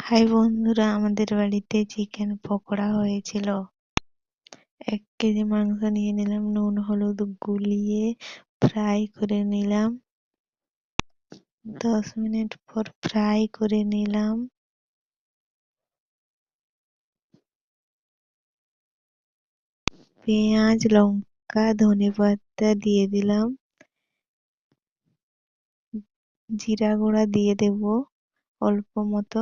High বন্ধুরা, আমাদের বাড়িতে চিকেন পকোড়া হয়েছিল। 1 কেজি মাংস নিয়ে নিলাম, নুন হলুদ গুলিয়ে ফ্রাই করে নিলাম। 10 মিনিট পর ফ্রাই করে নিলাম। পেঁয়াজ লঙ্কা ধনে পাতা দিয়ে দিলাম। জিরা গুঁড়া দিয়ে দেব অল্প মতো।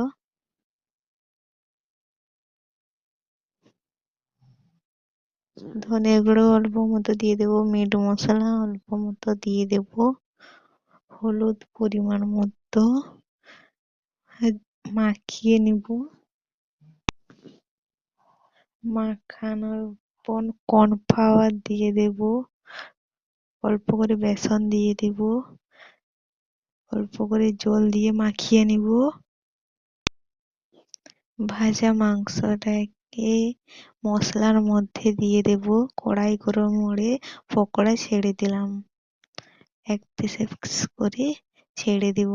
ধনে গুঁড়ো অল্প মতো দিয়ে দেব। মিট মশলা অল্প মতো দিয়ে দেব। হলুদ পরিমাণ মতো মাখিয়ে নিব। মাখানোর পর কর্নফ্লাওয়ার দিয়ে দেব। অল্প করে বেসন দিয়ে দেব। অল্প করে জল দিয়ে মাখিয়ে নিব। ভাজা মাংসটাকে মশলার মধ্যে দিয়ে দেব। কড়াই গরম করে পকোড়া ছেড়ে দিলাম। এক পিস করে ছেড়ে দেব।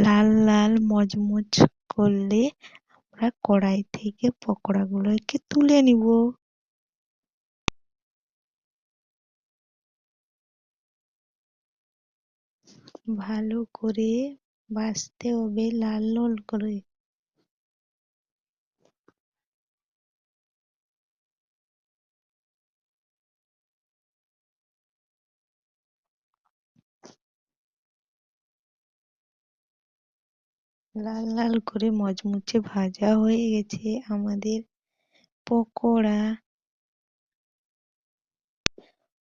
লাল লাল মচমচ করলে আমরা কড়াই থেকে পকোড়াগুলোকে তুলে নিব। ভালো করে ভাজতে হবে, লাল লাল করে। লাল লাল করে মচমচে ভাজা হয়ে গেছে আমাদের পকোড়া।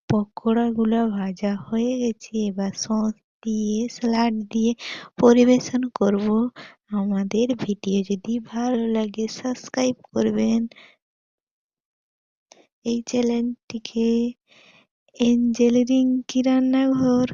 পকোড়াগুলো ভাজা হয়ে গেছে, এবার সস দিয়ে স্যালাড দিয়ে পরিবেশন করব। আমাদের ভিডিও যদি ভালো লাগে সাবস্ক্রাইব করবেন। এই চ্যানেলটিকে এঞ্জেল রিঙ্কি রান্নাঘর